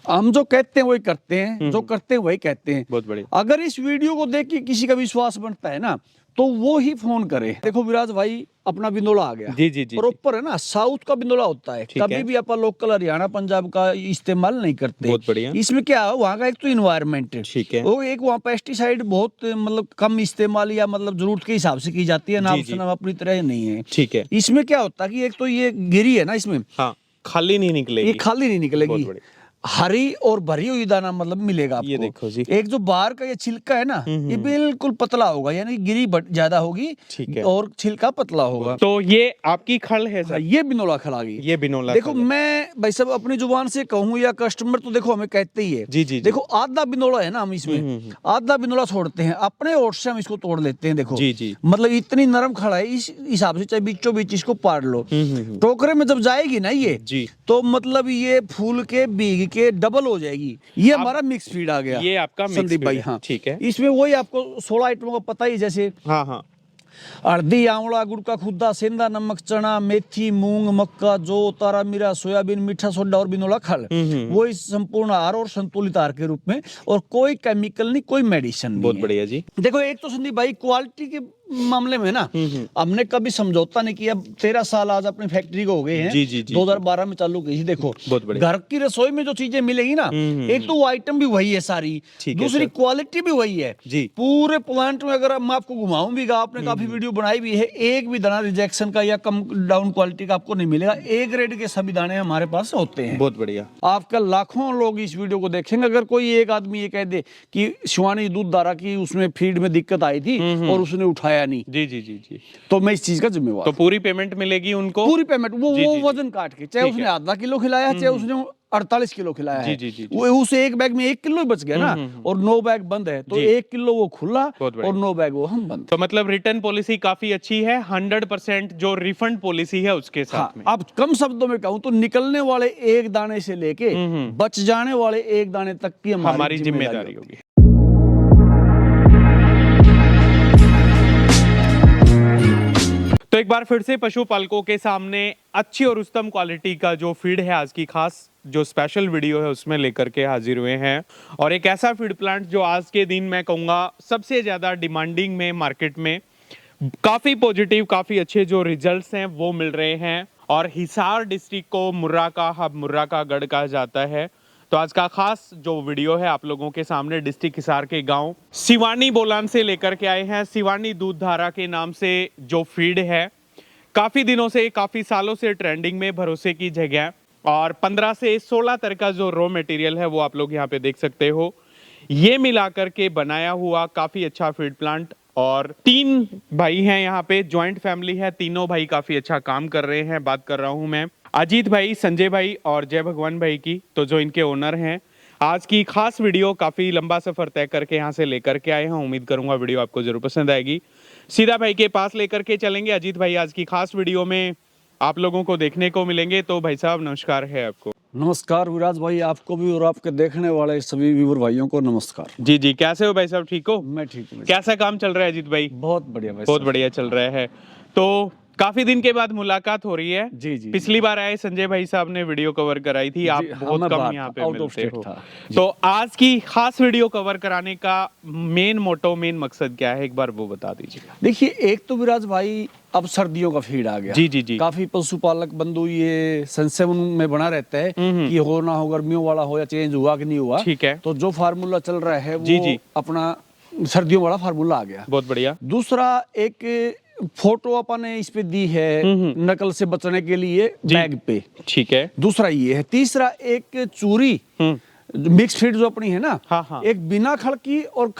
हम जो कहते हैं वही करते हैं, जो करते हैं वही कहते हैं। बहुत बढ़िया। अगर इस वीडियो को देख के किसी का विश्वास बनता है ना, तो वो ही फोन करे। देखो विराज भाई, अपना बिंदोला आ गया। जी जी जी। प्रॉपर है ना, साउथ का बिंदोला होता है। ठीक कभी है। भी आप लोकल हरियाणा पंजाब का इस्तेमाल नहीं करते। बहुत बढ़िया। इसमें क्या है, वहाँ का एक तो इन्वायरमेंट है, ठीक है। वो एक वहाँ पेस्टिसाइड बहुत मतलब कम इस्तेमाल या मतलब जरूरत के हिसाब से की जाती है, नाम जी। से नाम अपनी तरह नहीं है। ठीक है। इसमें क्या होता है कि एक तो ये गिरी है ना, इसमें हाँ, खाली नहीं निकलेगी। ये खाली नहीं बहुत निकलेगी, बढ़िया। हरी और भरी हुई दाना मतलब मिलेगा आपको। ये देखो जी। एक जो बाहर का ये छिलका है ना, ये बिल्कुल पतला होगा, यानी गिरी ज्यादा होगी। ठीक है। और छिलका पतला होगा। तो ये आपकी खल है हाँ, सर? ये बिनोला खल आ गई। ये बिनोला देखो खल है। मैं भाई साहब अपनी जुबान से कहूँ या कस्टमर तो देखो हमें कहते ही है। जी जी जी। देखो आधा बिनोला है ना, हम इसमें आधा बिनोला छोड़ते हैं, अपने ओर से हम इसको तोड़ लेते हैं। देखो जी जी। मतलब इतनी नरम खड़ा है, इस हिसाब से चाहे बीचों बीच इसको पाड़ लो। टोकरे में जब जाएगी ना ये जी। तो मतलब ये फूल के भीग के डबल हो जाएगी। ये हमारा मिक्स फीड आ गया। ये आपका मिक्स संदीप भाई, फीड है। हाँ ठीक है। इसमें वही आपको 16 आइटमों का पता ही, जैसे हाँ हाँ। हल्दी, आंवला, गुड़ का खुद्दा, सेंधा नमक, चना, मेथी, मूंग, मक्का, जौ, तारा मीरा, सोयाबीन, मीठा सोडा और बिनोला खल, वो इस संपूर्ण आहार और संतुलित आहार के रूप में, और कोई केमिकल नहीं, कोई मेडिसिन नहीं बहुत है। बढ़िया जी। देखो एक तो संदीप भाई क्वालिटी के मामले में ना हमने कभी समझौता नहीं किया। 13 साल आज अपनी फैक्ट्री को हो गए हैं। जी, जी, जी, 2012 में चालू की थी। देखो बहुत बढ़िया। घर की रसोई में जो चीजें मिलेगी ना, एक तो वो आइटम भी वही है सारी, ठीक है दूसरी सर। क्वालिटी भी वही है जी। पूरे प्लांट में। अगर मैं आपको घुमाऊं भी, आपने काफी वीडियो बनाई भी है, एक भी दाना रिजेक्शन का या कम डाउन क्वालिटी का आपको नहीं मिलेगा। ए ग्रेड के सभी दाने हमारे पास होते हैं। बहुत बढ़िया। आपका लाखों लोग इस वीडियो को देखेंगे, अगर कोई एक आदमी ये कह दे कि शिवानी दूध दारा की उसमें फीड में दिक्कत आई थी और उसने उठाया नहीं, जी जी जी जी। तो मैं इस चीज का जिम्मेवार। तो पूरी पेमेंट मिलेगी उनको? पूरी पेमेंट वो जी, जी, वजन काट के, चाहे ठीक उसने है। आधा किलो खिलाया, चाहे उसने 48 किलो खिलाया जी, है, जी, जी, वो उस एक बैग में 1 किलो ही बच गया ना, और 9 बैग बंद है, तो जी। 1 किलो वो खुला बहुत बढ़िया। और 9 बैग वो हम बंद। तो मतलब रिटर्न पॉलिसी काफी अच्छी है, 100% जो रिफंड पॉलिसी है उसके हाँ, साथ में। अब कम शब्दों में कहूँ तो निकलने वाले एक दाने से लेके बच जाने वाले एक दाने तक की हमारी जिम्मेदारी होगी। तो एक बार फिर से पशुपालकों के सामने अच्छी और उत्तम क्वालिटी का जो फीड है, आज की खास जो स्पेशल वीडियो है उसमें लेकर के हाजिर हुए हैं। और एक ऐसा फीड प्लांट जो आज के दिन मैं कहूँगा सबसे ज़्यादा डिमांडिंग में मार्केट में, काफ़ी पॉजिटिव, काफ़ी अच्छे जो रिजल्ट्स हैं वो मिल रहे हैं। और हिसार डिस्ट्रिक्ट को मुर्रा का हब, मुर्रा का गढ़ कहा जाता है। तो आज का खास जो वीडियो है आप लोगों के सामने डिस्ट्रिक्ट हिसार के गांव सिवानी बोलान से लेकर के आए हैं। सिवानी दूध धारा के नाम से जो फीड है, काफ़ी दिनों से, काफ़ी सालों से ट्रेंडिंग में, भरोसे की जगह। और 15 से 16 तरह का जो रॉ मटेरियल है वो आप लोग यहाँ पे देख सकते हो। ये मिलाकर के बनाया हुआ काफ़ी अच्छा फीड प्लांट। और 3 भाई हैं यहाँ पे, ज्वाइंट फैमिली है, तीनों भाई काफ़ी अच्छा काम कर रहे हैं। बात कर रहा हूँ मैं अजीत भाई, संजय भाई और जय भगवान भाई की, तो जो इनके ओनर हैं। आज की खास वीडियो काफ़ी लंबा सफ़र तय करके यहाँ से लेकर के आए हैं। उम्मीद करूँगा वीडियो आपको ज़रूर पसंद आएगी। सीधा भाई के पास लेकर के चलेंगे। अजीत भाई आज की खास वीडियो में आप लोगों को देखने को मिलेंगे। तो भाई साहब नमस्कार है आपको। नमस्कार विराज भाई, आपको भी और आपके देखने वाले सभी व्यूअर भाइयों को नमस्कार। जी जी, कैसे हो भाई साहब, ठीक हो? मैं ठीक हूँ। कैसा काम चल रहा है अजीत भाई? बहुत बढ़िया भाई, बहुत बढ़िया चल रहा है। तो काफी दिन के बाद मुलाकात हो रही है। जी जी। पिछली बार आए संजय भाई साहब ने वीडियो कवर कराई थी, आप बहुत कम यहाँ पे मिलते हो। तो आज की खास वीडियो कवर कराने का मेन मोटो, मेन मकसद क्या है, एक बार वो बता दीजिए। देखिए एक तो विराज भाई अब सर्दियों का फीड आ गया। जी जी जी। काफी पशुपालक बंधु ये संशय में बना रहता है कि हो ना हो, गर्मियों वाला हो या चेंज हुआ कि नहीं हुआ। ठीक है। तो जो फार्मूला चल रहा है जी वो जी। अपना सर्दियों वाला फार्मूला आ गया। बहुत बढ़िया। दूसरा एक फोटो अपन ने इस पे दी है नकल से बचने के लिए बैग पे। ठीक है। दूसरा ये है। तीसरा एक चूरी मिक्स फीड जो अपनी है ना, हाँ हाँ। एक बिना खड़ की और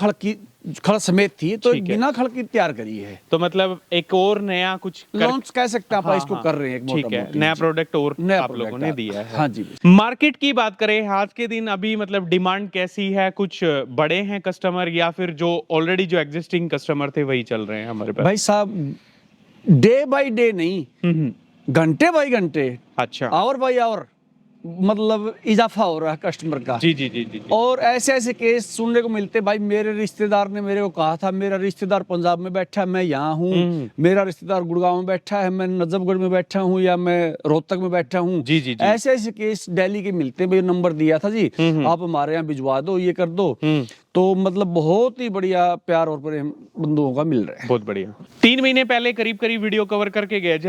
खड़ समेत थी, तो एक ठीक है। बिना खड़ की तैयार करी है। तो मतलब एक और नया कुछ लॉन्च कह सकते हैं आप, हाँ, इसको हाँ। कर रहे हैं एक ठीक है, मोटा-मोटी। नया प्रोडक्ट और नया आप लोगों प्रोडक्ट ने आप- दिया है। हाँ जी। मार्केट की बात करें आज के दिन, अभी मतलब डिमांड कैसी है? कुछ बड़े हैं कस्टमर या फिर जो ऑलरेडी जो एग्जिस्टिंग कस्टमर थे वही चल रहे हैं हमारे पास? भाई साहब डे बाय डे नहीं, घंटे बाय घंटे, अच्छा। आवर बाय आवर मतलब इजाफा हो रहा है कस्टमर का। जी जी जी जी जी। और ऐसे ऐसे केस सुनने को मिलते, भाई मेरे रिश्तेदार ने मेरे को कहा था, मेरा रिश्तेदार पंजाब में बैठा है, मैं यहाँ हूँ, मेरा रिश्तेदार गुड़गांव में बैठा है, मैं नजफगढ़ में बैठा हूँ, या मैं रोहतक में बैठा हूँ। जी जी जी। ऐसे ऐसे केस दिल्ली के मिलते हैं, भाई नंबर दिया था जी, आप हमारे यहाँ भिजवा दो, ये कर दो। तो मतलब बहुत ही बढ़िया प्यार और प्रेम बंधुओं का मिल रहा है। बहुत बढ़िया। 3 महीने पहले करीब करीब वीडियो कवर करके गए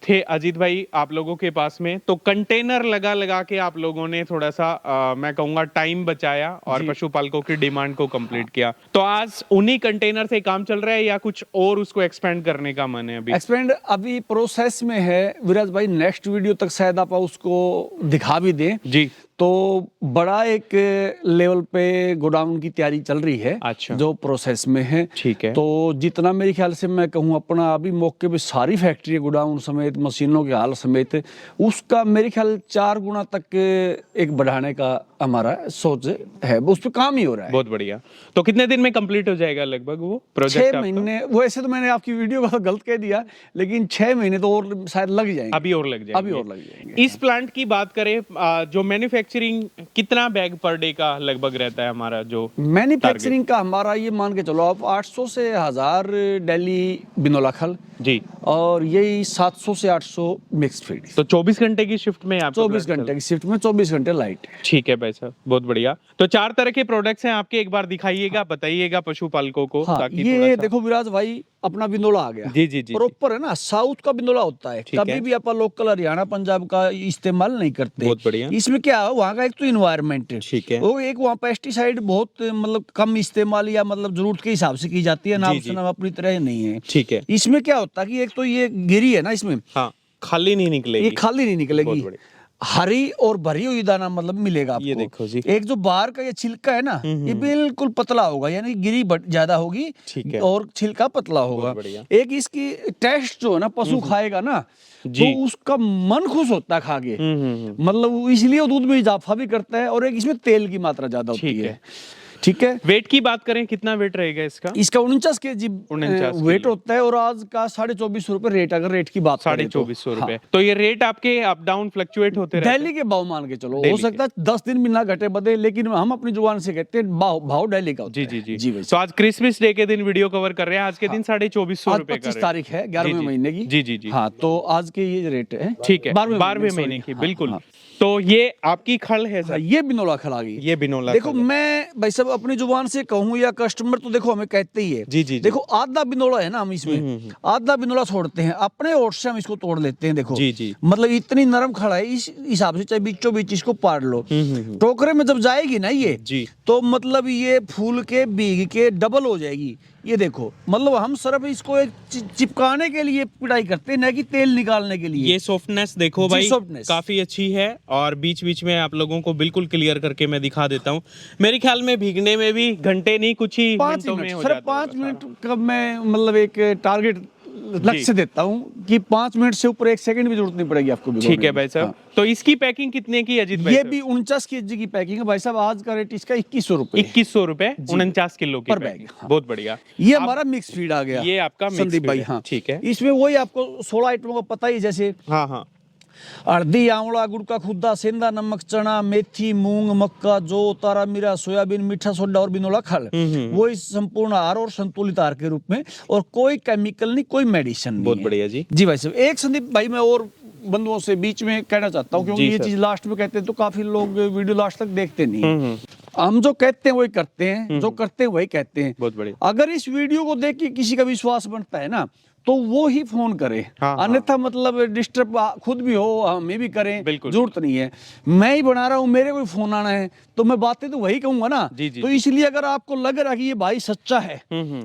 थे अजीत भाई आप लोगों के पास में, तो कंटेनर लगा लगा के आप लोगों ने थोड़ा सा मैं कहूंगा टाइम बचाया और पशुपालकों की डिमांड को कंप्लीट किया। तो आज उन्हीं कंटेनर से काम चल रहा है या कुछ और उसको एक्सपेंड करने का मन है? अभी एक्सपेंड अभी प्रोसेस में है विराज भाई, नेक्स्ट वीडियो तक शायद आप उसको दिखा भी दें जी। तो बड़ा एक लेवल पे गोडाउन की तैयारी चल रही है। अच्छा। जो प्रोसेस में है। ठीक है। तो जितना मेरे ख्याल से मैं कहूँ अपना अभी मौके पे सारी फैक्ट्री गोडाउन समेत मशीनों के हाल समेत उसका मेरे ख्याल 4 गुना तक एक बढ़ाने का हमारा सोच है, उस पर काम ही हो रहा है। बहुत बढ़िया। तो कितने दिन में कंप्लीट हो जाएगा लगभग वो प्रोजेक्ट? 6 महीने। वैसे तो मैंने आपकी वीडियो का गलत कह दिया, लेकिन 6 महीने तो और शायद लग जाएंगे। अभी और लग जाएंगे। अभी और लग जाएंगे। इस प्लांट की बात करें, जो मैन्युफैक्चरिंग कितना बैग पर डे का लगभग रहता है हमारा? जो मैन्युफैक्चरिंग का हमारा ये मान के चलो आप 800 से 1000 दिल्ली बिनोला खल जी, और यही 700 से 800 मिक्स फीड। तो 24 घंटे की शिफ्ट में आप 24 घंटे की शिफ्ट में 24 घंटे लाइट। ठीक है भाई साहब, बहुत बढ़िया। तो 4 तरह के प्रोडक्ट्स हैं आपके, एक बार दिखाइएगा, बताइएगा पशुपालकों को। हाँ, ताकि ये देखो विराज भाई अपना बिंदोला आ गया। जी जी जी। प्रॉपर है ना, साउथ का बिंदोला होता है। ठीक कभी है। भी अपन लोकल हरियाणा पंजाब का इस्तेमाल नहीं करते। बहुत बढ़िया। इसमें क्या है, वहाँ का एक तो इन्वायरमेंट, ठीक है। वो एक वहाँ पेस्टिसाइड बहुत मतलब कम इस्तेमाल या मतलब जरूरत के हिसाब से की जाती है, नाम जी। से नाम अपनी तरह नहीं है। ठीक है। इसमें क्या होता है कि एक तो ये गिरी है ना, इसमें हाँ, खाली नहीं निकलेगी, ये खाली नहीं बहुत निकलेगी, बढ़िया। हरी और भरी हुई दाना मतलब मिलेगा आपको। ये देखो जी। एक जो बाहर का ये छिलका है ना, ये बिल्कुल पतला होगा, यानी गिरी ज्यादा होगी। ठीक है। और छिलका पतला होगा। बढ़िया। एक इसकी टेस्ट जो है ना, पशु खाएगा ना जी। तो उसका मन खुश होता है खा के। मतलब वो इसलिए वो दूध में इजाफा भी करता है, और एक इसमें तेल की मात्रा ज्यादा होती ठीक है। है। ठीक है। वेट की बात करें, कितना वेट रहेगा इसका? इसका 49 kg 49 वेट किलो। होता है, और आज का 2450 रुपए रेट, अगर रेट की बात करें तो। 2450 रुपए। तो ये रेट आपके अप डाउन फ्लक्चुएट होते रहते हैं? दिल्ली के भाव मान के चलो, दिल्ली हो सकता है 10 दिन भी ना घटे बढ़े, लेकिन हम अपनी जुबान से कहते हैं भाव दिल्ली का होता जी है। जी जी जी भाई। तो आज क्रिसमस डे के दिन वीडियो कवर कर रहे हैं, आज के दिन 2450 आज रुपए का 25 रेट। तारीख है 11वें जी, महीने की। जी जी जी। हाँ, तो आज के ये रेट है। ठीक है, 12वें sorry। महीने की, हाँ, बिल्कुल। हाँ। तो ये आपकी खल है हाँ, सर? ये बिनोला खल आ गई। ये बिनोला देखो खल है। मैं भाई साहब अपनी जुबान से कहूँ या कस्टमर तो देखो हमें कहते ही है। जी, जी, जी। देखो आधा बिनोला है ना, हम इसमें आधा बिनोला छोड़ते हैं, अपने ओर से हम इसको तोड़ लेते हैं। देखो जी, जी। मतलब इतनी नरम खड़ा है, इस हिसाब से चाहे बीचों बीच इसको पाड़ लो। टोकरे में जब जाएगी ना ये, जी। तो मतलब ये फूल के भीग के डबल हो जाएगी। ये देखो मतलब हम सिर्फ इसको एक चिपकाने के लिए पिटाई करते हैं, न कि तेल निकालने के लिए। ये सॉफ्टनेस देखो जी, भाई, softness। काफी अच्छी है। और बीच बीच में आप लोगों को बिल्कुल क्लियर करके मैं दिखा देता हूँ। मेरे ख्याल में भीगने में भी घंटे नहीं, कुछ ही 5 मिनटों में मिनट, हो सिर्फ जाता 5 होगा मिनट का मैं मतलब एक टारगेट लक्ष्य देता हूँ कि 5 मिनट से ऊपर 1 सेकंड भी जरूरत नहीं पड़ेगी आपको सारा। भिगोने ठीक है में। भाई साहब। हाँ। तो इसकी पैकिंग कितने की अजीत भाई? ये भी 49 kg की पैकिंग है भाई साहब। आज का रेट इसका 2100 रुपए। 2100 रुपए 49 किलो की पर पैकिंग। बैग, हाँ। बहुत बढ़िया। ये हमारा मिक्स फीड आ गया। ये आपका mixed संदीप feed भाई। है। हाँ, ठीक है। इसमें वही आपको 16 आइटमों का पता ही, जैसे हाँ हाँ। हल्दी, आंवला, गुड़ का खुद्दा, सेंधा नमक, चना, मेथी, मूंग, मक्का, जौ, तारा मीरा, सोयाबीन, मीठा सोडा और बिनोला खल। वो इस संपूर्ण आहार और संतुलित आहार के रूप में, और कोई केमिकल नहीं, कोई मेडिसिन नहीं बहुत है। बढ़िया जी। जी भाई साहब। एक संदीप भाई मैं और बंधुओं से बीच में कहना चाहता हूँ, क्योंकि जी ये सर। चीज लास्ट में कहते हैं तो काफी लोग वीडियो लास्ट तक देखते नहीं हैं। हम जो कहते हैं वही करते हैं, जो करते हैं वही कहते हैं। बहुत बढ़िया। अगर इस वीडियो को देख के किसी का विश्वास बनता है ना, तो वो ही फोन करे। हाँ, हाँ। अन्यथा मतलब डिस्टर्ब खुद भी हो, हमें भी करें, बिल्कुल। जरूरत नहीं है। मैं ही बना रहा हूँ, मेरे कोई फोन आना है तो मैं बातें तो वही कहूंगा ना। जी, जी, तो इसलिए अगर आपको लग रहा है कि ये भाई सच्चा है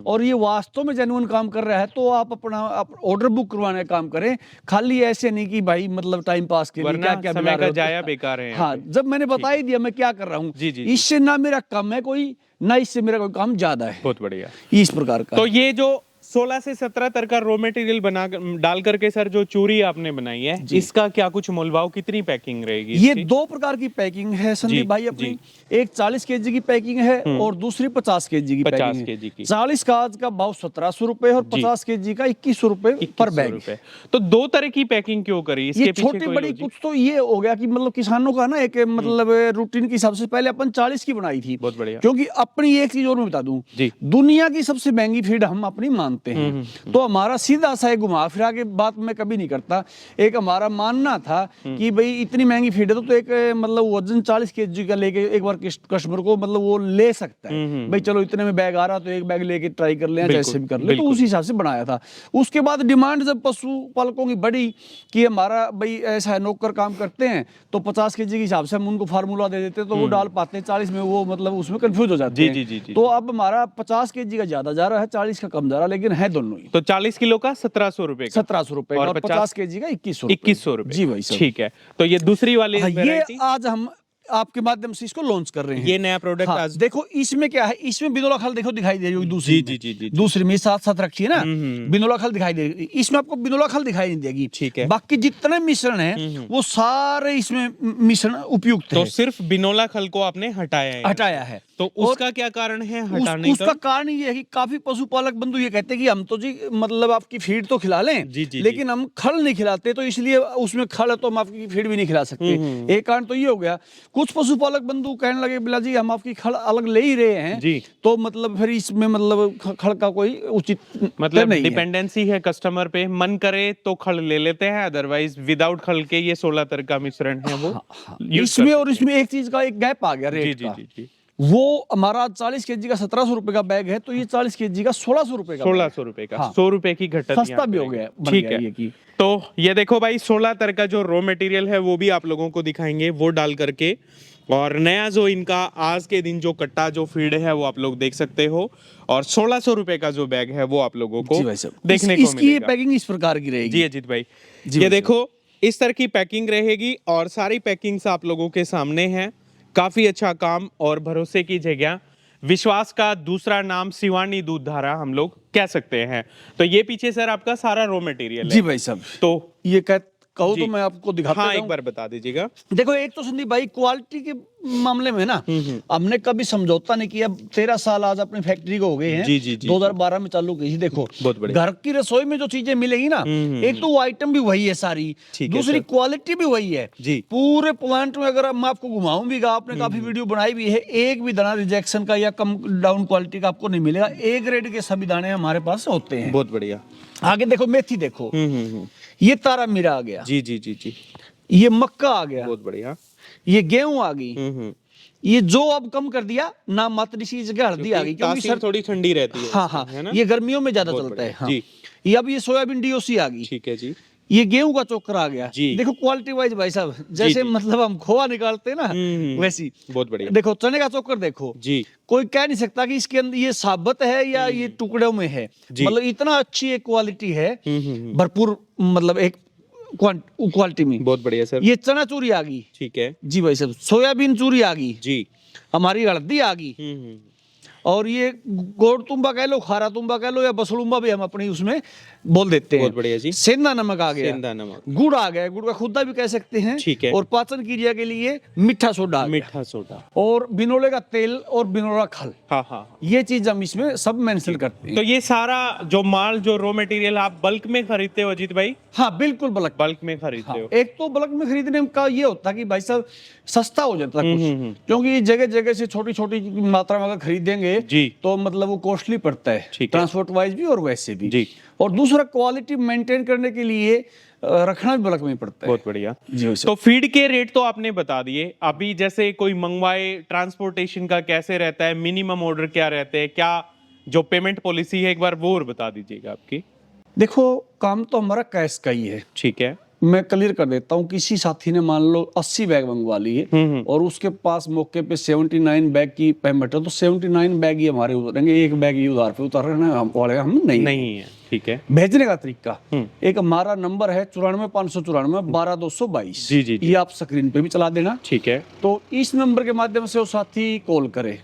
और ये वास्तव में जेन्युइन काम कर रहा है, तो आप अपना ऑर्डर बुक करवाने का काम करें। खाली ऐसे नहीं कि भाई मतलब टाइम पास के लिए वरना क्या क्या समय का जाया बेकार है यहाँ हाँ, पे। जब मैंने बता ही दिया मैं क्या कर रहा हूँ, जी, जी, जी। इससे ना मेरा कम है कोई, ना इससे मेरा कोई काम ज्यादा है। बहुत बढ़िया। इस प्रकार का। तो ये जो 16 से 17 तरह का रॉ मटेरियल बना डाल करके सर जो चूड़ी आपने बनाई है, इसका क्या कुछ मोलभाव, कितनी पैकिंग रहेगी ये इसकी? 2 प्रकार की पैकिंग है जी, संदीप भाई अपनी। एक 40 केजी की पैकिंग है और दूसरी 50 केजी की 50 पैकिंग केजी की। है। 40 का आज का भाव 1700 रुपए और 50 केजी का 2100 रुपए पर 2100 बैग। रुपए। तो 2 तरह की पैकिंग क्यों करी, इसके ये पीछे छोटी कोई बड़ी लॉजिक? कुछ तो ये हो गया कि मतलब किसानों का ना एक मतलब रूटीन के हिसाब से पहले अपन 40 की बनाई थी, बहुत बढ़िया। क्योंकि अपनी एक चीज और मैं बता दूं, जी। दुनिया की सबसे महंगी फीड हम अपनी मानते हैं। तो हमारा सीधा सा घुमा फिरा के बात मैं कभी नहीं करता। एक हमारा मानना था कि भाई इतनी महंगी फीड है तो एक मतलब वजन 40 केजी का लेके एक बार कस्टमर को मतलब वो ले सकता है। भाई चलो इतने में बैग आ रहा तो एक बैग लेके ट्राई कर ले, जैसे भी कर ले। तो उसी हिसाब से बनाया था। उसके बाद डिमांड जब पशु पालकों की बढ़ी कि हमारा भाई ऐसा है, नौकर काम करते हैं तो 50 केजी के हिसाब से हम उनको फार्मूला दे देते हैं तो वो डाल पाते हैं 40 में, वो मतलब उसमें कंफ्यूज हो जाते हैं। जी। तो अब हमारा 50 केजी का ज्यादा जा रहा है, 40 का कम जा रहा है, लेकिन है दोनों ही। तो 40 किलो का 1700 रुपए का, 1700 रुपए और और 50 केजी का 2100 2100 रुपए। जी भाई साहब। ठीक है, तो ये दूसरी वाली हाँ, ये वैरायटी, आज हम आपके माध्यम से इसको लॉन्च कर रहे हैं। ये नया प्रोडक्ट हाँ, आज। देखो इसमें क्या है, इसमें बिनोला खल देखो दिखाई दे रही होगी दूसरी जी, में। जी, जी, जी। दूसरी में साथ साथ रखी है ना, बिनोला खल दिखाई दे रही, इसमें आपको बिनोला खल दिखाई नहीं देगी। ठीक है। बाकी जितने मिश्रण है वो सारे इसमें मिश्रण उपयुक्त तो है। सिर्फ बिनोला खल को आपने हटाया है। हटाया है। तो उसका क्या कारण है हटाने उसका का? कारण ये है कि काफी पशुपालक बंधु ये कहते हैं कि हम तो जी मतलब आपकी फीड तो खिला लें, जी, लेकिन हम खल नहीं खिलाते, तो इसलिए उसमें खल है तो हम आपकी फीड भी नहीं खिला सकते। एक कारण तो ये हो गया। कुछ पशुपालक बंधु कहने लगे बिला जी हम आपकी खल अलग ले ही रहे हैं जी। तो मतलब फिर इसमें मतलब खल का कोई उचित मतलब नहीं है। डिपेंडेंसी है कस्टमर पे, मन करे तो खल ले लेते हैं, अदरवाइज विदाउट खल के ये 16 तरह का मिश्रण है वो use इसमें कर और सकते इसमें एक चीज का एक गैप आ गया हैं। रेट जी का। जी जी। वो हमारा 40 केजी का 1700 रुपए का बैग है, तो ये 40 केजी का 1600 रुपए का 1600 रुपए का, हाँ। 100 रुपए की घटत सस्ता यहाँ भी पे हो गया, रहेगी। बन ठीक गया है ये की। तो ये देखो भाई 16 तरह का जो रॉ मटेरियल है वो भी आप लोगों को दिखाएंगे, वो डाल करके। और नया जो इनका आज के दिन जो कट्टा जो फीड है वो आप लोग देख सकते हो, और 1600 रुपए का जो बैग है वो आप लोगों को जी भाई साहब, देखने को इसकी ये मिलेगा। पैकिंग इस प्रकार की रहेगी। जी अजीत भाई, जी ये भाई देखो इस तरह की पैकिंग रहेगी, और सारी पैकिंग्स आप लोगों के सामने है। काफी अच्छा काम और भरोसे की जगह, विश्वास का दूसरा नाम शिवानी दूध धारा हम लोग कह सकते हैं। तो ये पीछे सर आपका सारा रॉ मटेरियल है। जी भाई साहब, तो ये कहो जी। तो मैं आपको दिखाता हाँ, हूं। एक बार बता दीजिएगा। देखो एक तो संदीप भाई क्वालिटी के मामले में ना हमने कभी समझौता नहीं किया। 13 साल आज अपनी फैक्ट्री को हो गए हैं। जी, जी, जी, 2012 में चालू की थी। देखो बहुत बढ़िया। घर की रसोई में जो चीजें मिलेगी ना, एक तो वो आइटम भी वही है सारी, ठीक है दूसरी सर। क्वालिटी भी वही है। जी। पूरे प्लांट में अगर मैं आपको घुमाऊं भी, आपने काफी वीडियो बनाई भी है, एक भी दाना रिजेक्शन का या कम डाउन क्वालिटी का आपको नहीं मिलेगा। ए ग्रेड के सभी दाने हमारे पास होते हैं। बहुत बढ़िया। आगे देखो मेथी देखो, ये तारा मीरा आ गया, जी जी जी जी, ये मक्का आ गया, बहुत बढ़िया। ये गेहूं आ गई, ये जो अब कम कर दिया ना, मात्र इसी जगह हल्दी आ गई, क्योंकि तासीर थोड़ी ठंडी रहती है। हाँ हाँ, है ना? ये गर्मियों में ज्यादा बहुत चलता है। बढ़िया। हाँ। जी। ये अब ये सोयाबीन डीओसी आ गई, ठीक है जी। ये गेहूं का चोकर आ गया। जी। देखो क्वालिटी वाइज भाई साहब, जैसे जी। मतलब हम खोआ निकालते हैं ना, वैसी। बहुत बढ़िया। देखो चने का चोकर देखो, जी। कोई कह नहीं सकता कि इसके अंदर ये साबत है या ये टुकड़ों में है। जी। मतलब इतना अच्छी एक क्वालिटी है, भरपूर मतलब एक क्वालिटी में। बहुत बढ़िया सर। ये चना चूरी आ गई। ठीक है जी भाई साहब, सोयाबीन चूरी आ गई, जी। हमारी हल्दी आ गई, और ये गोड़ तुम्बा कह लो, खारा तुम्बा कह लो, या बसलुम्बा भी हम अपनी उसमें बोल देते हैं। बहुत बढ़िया जी। सेंधा नमक आ गया, सेंधा नमक, गुड़ आ गया, गुड़ का खुदा भी कह सकते हैं। ठीक है। और पाचन क्रिया के लिए मीठा सोडा आ गया, मीठा सोडा, और बिनोले का तेल और बिनोला खल। हाँ हाँ। ये चीज हम इसमें सब मेंशन करते हैं। तो ये सारा जो माल जो रॉ मटेरियल आप बल्क में खरीदते हो अजीत भाई? हाँ बिल्कुल, बल्क में खरीदते हो। एक तो बल्क में खरीदने का ये होता कि भाई साहब सस्ता हो जाता कुछ, क्योंकि जगह जगह से छोटी छोटी मात्रा में अगर खरीदेंगे जी। तो मतलब वो कॉस्टली पड़ता है, ठीक है। ट्रांसपोर्ट वाइज भी और वैसे भी जी। और दूसरा क्वालिटी मेंटेन करने के लिए रखना भी बल्क में ही पड़ता है। बहुत बढ़िया जी भाई तो साहब। फीड के रेट तो आपने बता दिए। अभी जैसे कोई मंगवाए, ट्रांसपोर्टेशन का कैसे रहता है, मिनिमम ऑर्डर क्या रहते हैं, क्या जो पेमेंट पॉलिसी है एक बार वो और बता दीजिएगा आपकी। देखो काम तो हमारा कैश का ही है। ठीक है। मैं क्लियर कर देता हूँ, किसी साथी ने मान लो 80 बैग मंगवा लिए और उसके पास मौके पे 79 बैग की पेमेंट है, तो 79 बैग ही हमारे उतरेंगे, एक बैग ही उधार पे उतारना वाले हम नहीं है। ठीक है। भेजने का तरीका, एक हमारा नंबर है 94 594 12 222। जी, जी, जी। ये आप स्क्रीन पे भी चला देना। ठीक है। तो इस नंबर के माध्यम से वो साथी कॉल करे,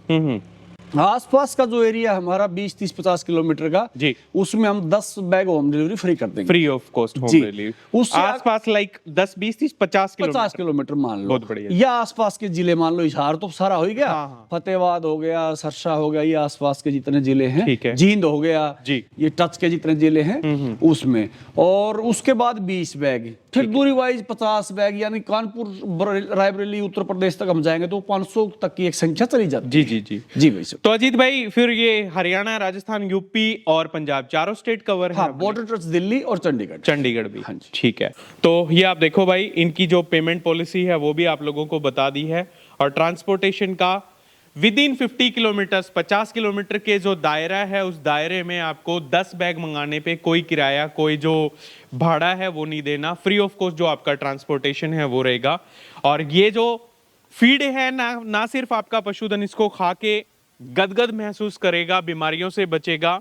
आसपास का जो एरिया हमारा 20, 30, 50 किलोमीटर का, जी, उसमें हम 10 बैग होम डिलीवरी फ्री कर देंगे। फ्री ऑफ कॉस्ट होम जी। डिलीवरी। उससे आसपास लाइक 10, 20, 30, 50 50 किलोमीटर। किलोमीटर मान लो, बहुत बढ़िया। या आसपास के जिले मान लो, हिसार तो सारा हो ही गया, हाँ, हाँ। फतेहाबाद हो गया, सरसा हो गया, ये आसपास के जितने जिले हैं, ठीक है। जींद हो गया, जी। ये टच के जितने जिले हैं उसमें, और उसके बाद 20 बैग, फिर दूरी वाइज 50 बैग, यानी कानपुर, रायबरेली, उत्तर प्रदेश तक हम जाएंगे तो 500 तक की एक संख्या चली जाती जी है। जी जी। जी भाई साहब। तो अजीत भाई, फिर ये हरियाणा, राजस्थान, यूपी और पंजाब चारों स्टेट कवर है हाँ, अपने? बॉर्डर टच दिल्ली और चंडीगढ़। चंडीगढ़ भी। हाँ जी। ठीक है। तो ये आप देखो भाई, इनकी जो पेमेंट पॉलिसी है वो भी आप लोगों को बता दी है, और ट्रांसपोर्टेशन का विद इन 50 किलोमीटर, 50 किलोमीटर के जो दायरा है, उस दायरे में आपको 10 बैग मंगाने पे कोई किराया, कोई जो भाड़ा है वो नहीं देना, फ्री ऑफ कॉस्ट जो आपका ट्रांसपोर्टेशन है वो रहेगा। और ये जो फीड है ना सिर्फ आपका पशुधन इसको खा के गदगद महसूस करेगा, बीमारियों से बचेगा,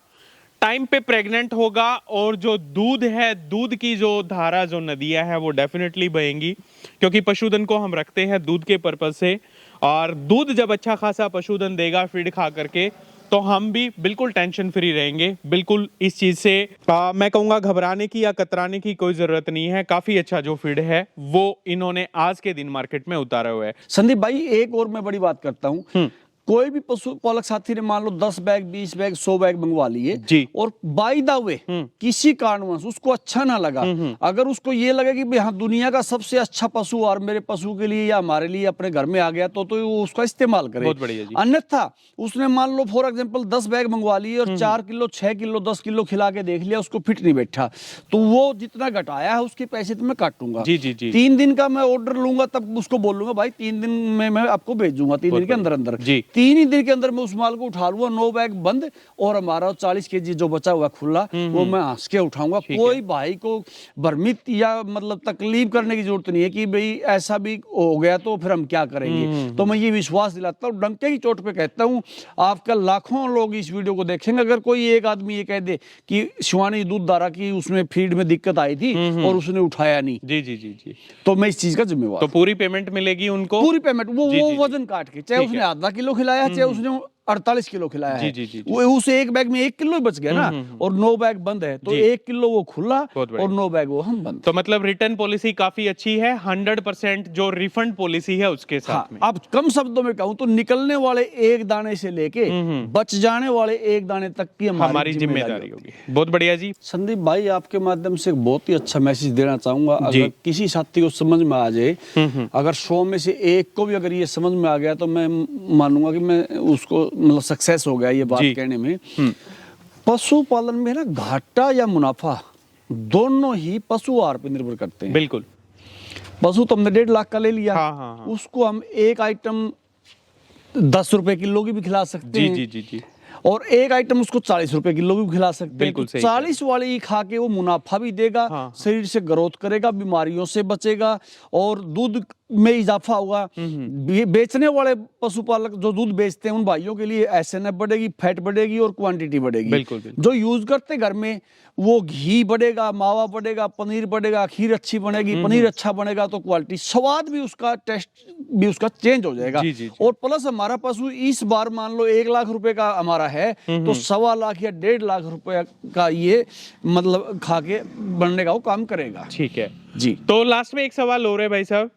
टाइम पे प्रेग्नेंट होगा, और जो दूध है, दूध की जो धारा, जो नदियां हैं वो डेफिनेटली बहेंगी, क्योंकि पशुधन को हम रखते हैं दूध के पर्पज से, और दूध जब अच्छा खासा पशुधन देगा फीड खा करके, तो हम भी बिल्कुल टेंशन फ्री रहेंगे। बिल्कुल इस चीज से मैं कहूंगा घबराने की या कतराने की कोई जरूरत नहीं है। काफी अच्छा जो फीड है वो इन्होंने आज के दिन मार्केट में उतारा हुआ है। संदीप भाई, एक और मैं बड़ी बात करता हूँ, कोई भी पशु पालक साथी ने मान लो 10 बैग, 20 बैग, 100 बैग मंगवा लिए जी, और बाय द वे किसी कारणवश उसको अच्छा ना लगा, अगर उसको ये लगे कि भाई हाँ दुनिया का सबसे अच्छा पशु और मेरे पशु के लिए या हमारे लिए अपने घर में आ गया, तो वो उसका इस्तेमाल करे। बहुत बढ़िया जी। अन्यथा उसने मान लो फॉर एग्जांपल 10 बैग मंगवा लिए और 4 किलो, 6 किलो, 10 किलो खिला के देख लिया, उसको फिट नहीं बैठा, तो वो जितना घटाया है उसके पैसे तो मैं काटूंगा। जी जी जी। 3 दिन का मैं ऑर्डर लूंगा, तब उसको बोलूंगा भाई 3 दिन में मैं आपको भेज दूंगा, 3 दिन के अंदर अंदर। जी। 3 ही दिन के अंदर उस माल को उठा लूंगा, 9 बैग बंद, और हमारा 40 केजी जो बचा हुआ खुला वो मैं हंस के उठाऊंगा। कोई भाई को भ्रमित या मतलब तकलीफ करने की जरूरत नहीं है कि भाई ऐसा भी हो गया तो फिर हम क्या करेंगे। तो मैं ये विश्वास दिलाता हूँ, डंके की चोट पे कहता हूँ, आपका लाखों लोग इस वीडियो को देखेंगे, अगर कोई एक आदमी ये कह दे कि शिवानी दूधधारा की उसमें फीड में दिक्कत आई थी और उसने उठाया नहीं, जी जी जी जी, तो मैं इस चीज का जिम्मेवार। तो पूरी पेमेंट मिलेगी उनको, पूरी पेमेंट, वो जी, जी, जी। वजन काट के, चाहे उसने आधा किलो खिलाया, चाहे उसने 48 किलो खिलाया है, जी, जी, जी। वो उस एक बैग में 1 किलो ही बच गया ना, और 9 बैग बंद है, तो जी। 1 किलो वो खुला बहुत बढ़िया। और 9 बैग वो हम बंद। तो मतलब रिटर्न पॉलिसी काफी अच्छी है, 100% जो रिफंड पॉलिसी है उसके साथ हाँ, में। अब कम शब्दों में कहूं तो निकलने वाले एक दाने से लेके बच जाने वाले एक दाने तक की हमारी जिम्मेदारी होगी। बहुत बढ़िया जी। संदीप भाई, आपके माध्यम से एक बहुत ही अच्छा मैसेज देना चाहूंगा। जी। अगर किसी साथी को समझ में आ जाए, अगर 100 में से एक को भी अगर ये समझ में आ गया, तो मैं मानूंगा कि मैं उसको मतलब सक्सेस हो गया ये बात जी। कहने में। पशुपालन में ना घाटा या मुनाफा दोनों ही पशु आहार पर निर्भर करते हैं। बिल्कुल। पशु तो हमने 1.5 लाख का ले लिया, हाँ, हाँ, हाँ। उसको हम एक आइटम 10 रुपए किलो की भी खिला सकते जी हैं, जी जी जी। और एक आइटम उसको 40 रुपए किलो भी खिला सकते हैं। बिल्कुल तो सही 40 वाली खा के वो मुनाफा भी देगा, हाँ। शरीर से ग्रोथ करेगा, बीमारियों से बचेगा और दूध में इजाफा होगा। बेचने वाले पशुपालक जो दूध बेचते हैं उन भाइयों के लिए एसएनएफ बढ़ेगी, फैट बढ़ेगी और क्वांटिटी बढ़ेगी। बिल्कुल, बिल्कुल। जो यूज करते घर में वो घी बढ़ेगा, मावा बढ़ेगा, पनीर बढ़ेगा, खीर अच्छी बनेगी, पनीर अच्छा बनेगा, तो क्वालिटी, स्वाद भी उसका, टेस्ट भी उसका चेंज हो जाएगा। जी, जी, जी। और प्लस हमारा पशु इस बार मान लो 1 लाख रुपए का हमारा है, तो 1.25 लाख या 1.5 लाख रुपए का ये मतलब खा के बनने का वो काम करेगा। ठीक है जी। तो लास्ट में एक सवाल हो रहा है भाई साहब,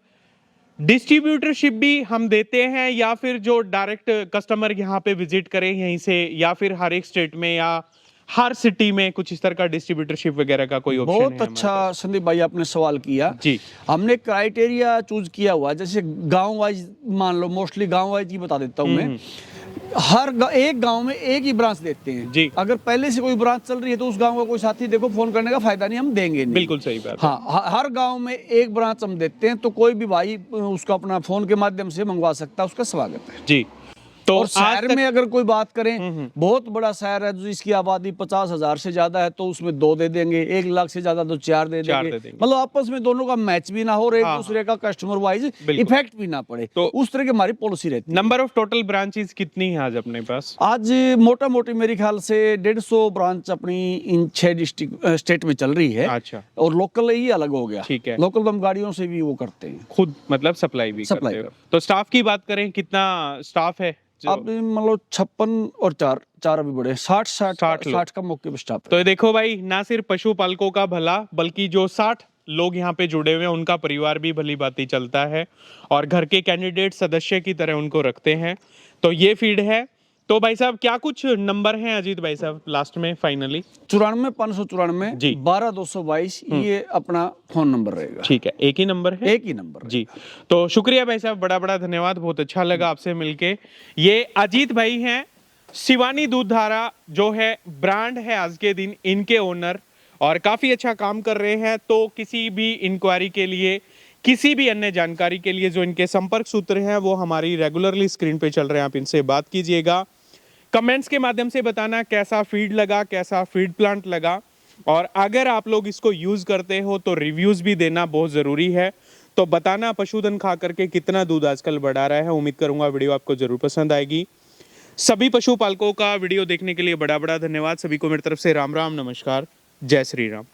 डिस्ट्रीब्यूटरशिप भी हम देते हैं या फिर जो डायरेक्ट कस्टमर यहाँ पे विजिट करें यहीं से, या फिर हर एक स्टेट में या हर सिटी में कुछ इस तरह का डिस्ट्रीब्यूटरशिप वगैरह का कोई ऑप्शन है? बहुत अच्छा संदीप भाई आपने सवाल किया जी। हमने क्राइटेरिया चूज किया हुआ, जैसे गांव वाइज मान लो, मोस्टली गांव वाइज ही बता देता हूं मैं। एक गांव में एक ही ब्रांच देते हैं जी। अगर पहले से कोई ब्रांच चल रही है तो उस गांव का कोई साथी देखो फोन करने का फायदा नहीं, हम देंगे नहीं। बिल्कुल सही बात है। हाँ, हर गांव में एक ब्रांच हम देते हैं, तो कोई भी भाई उसका अपना फोन के माध्यम से मंगवा सकता है, उसका स्वागत है जी। तो और शहर आज तक में अगर कोई बात करें, बहुत बड़ा शहर है जिसकी आबादी 50,000 से ज्यादा है, तो उसमें 2 दे देंगे, 1 लाख से ज्यादा तो 4 दे देंगे। मतलब आपस में दोनों का मैच भी ना हो और एक दूसरे का कस्टमर वाइज इफेक्ट भी ना पड़े, तो उस तरह की हमारी पॉलिसी रहती है। नंबर ऑफ टोटल ब्रांचेस कितनी है आज अपने पास? आज मोटा मोटी मेरे ख्याल से 150 ब्रांच अपनी इन 6 डिस्ट्रिक्ट स्टेट में चल रही है। अच्छा। और लोकल ही अलग हो गया। ठीक है। लोकल तो हम गाड़ियों से भी वो करते हैं, खुद मतलब सप्लाई भी करते हो। तो स्टाफ की बात करें, कितना स्टाफ है? अब मान लो 56 और 4 अभी बड़े 60 60 लोग। 60 का मौके पे स्टाफ तो है। ये देखो भाई, ना सिर्फ पशुपालकों का भला, बल्कि जो 60 लोग यहाँ पे जुड़े हुए हैं उनका परिवार भी भली भांति चलता है और घर के कैंडिडेट सदस्य की तरह उनको रखते हैं। तो ये फीड है। तो भाई साहब क्या कुछ नंबर हैं अजीत भाई साहब लास्ट में फाइनली? 94 594 जी। 12 222 ये अपना फोन नंबर रहेगा। ठीक है, एक ही नंबर है? एक ही नंबर जी। तो शुक्रिया भाई साहब, बड़ा बड़ा धन्यवाद, बहुत अच्छा लगा आपसे मिलके। ये अजीत भाई हैं, शिवानी दूधधारा जो है ब्रांड है आज के दिन, इनके ओनर, और काफी अच्छा काम कर रहे हैं। तो किसी भी इंक्वायरी के लिए, किसी भी अन्य जानकारी के लिए जो इनके संपर्क सूत्र हैं वो हमारी रेगुलरली स्क्रीन पे चल रहे हैं, आप इनसे बात कीजिएगा। कमेंट्स के माध्यम से बताना कैसा फीड लगा, कैसा फीड प्लांट लगा, और अगर आप लोग इसको यूज करते हो तो रिव्यूज भी देना बहुत जरूरी है। तो बताना पशुधन खा करके कितना दूध आजकल बढ़ा रहा है। उम्मीद करूंगा वीडियो आपको जरूर पसंद आएगी। सभी पशुपालकों का वीडियो देखने के लिए बड़ा बड़ा धन्यवाद। सभी को मेरी तरफ से राम राम, नमस्कार, जय श्री राम।